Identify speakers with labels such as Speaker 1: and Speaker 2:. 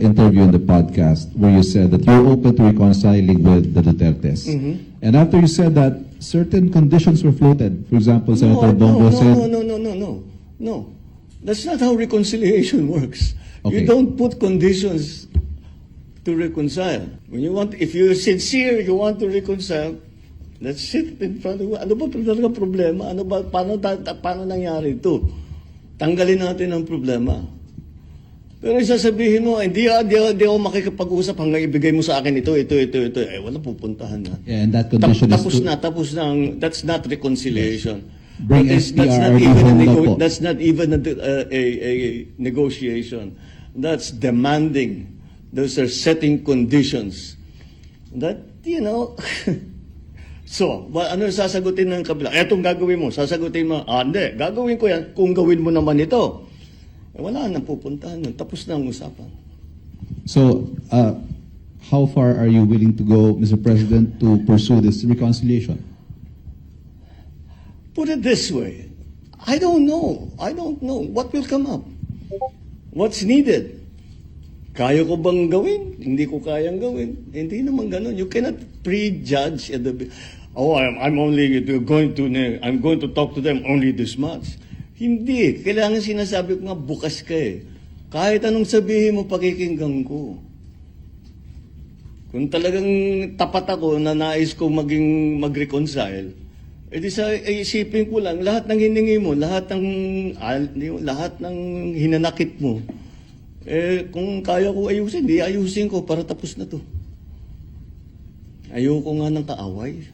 Speaker 1: interview in the podcast where you said that you're open to reconciling with the Dutertes. And after you said that, certain conditions were floated. For example, Senator Bongo said...
Speaker 2: No. That's not how reconciliation works.
Speaker 1: Okay.
Speaker 2: You don't put conditions to reconcile. If you're sincere, you want to reconcile, let's sit in front of you. Ano ba talaga problema? Paano nangyari ito? Tanggalin natin ang problema. Pero sasabihin mo, hindi ako makikipag-usap hanggang ibigay mo sa akin ito. Wala pupuntahan na.
Speaker 1: Yeah, and that condition
Speaker 2: Tapos na. That's not reconciliation.
Speaker 1: Bring SPRRD home na po.
Speaker 2: That's not even a negotiation. That's demanding. Those are setting conditions. That, So, ano sasagutin ng kabila? Etong gagawin mo, sasagutin mo, hindi, gagawin ko yan kung gawin mo naman ito. Wala nang pupuntahan nun. Tapos na ang usapan.
Speaker 1: So, how far are you willing to go, Mr. President, to pursue this reconciliation?
Speaker 2: Put it this way. I don't know. What will come up? What's needed? Kaya ko bang gawin? Hindi ko kayang gawin. Hindi naman ganun. You cannot prejudge at the... I'm going to talk to them only this much. Hindi. Kailangan sinasabi ko nga, bukas ka eh. Kahit anong sabihin mo, pakikinggan ko. Kung talagang tapat ako na nais ko mag-reconcile, edi isipin ko lang, lahat ng hiningi mo, lahat ng hinanakit mo, kung kaya ko ayusin, di ayusin ko para tapos na to. Ayoko nga ng kaaway.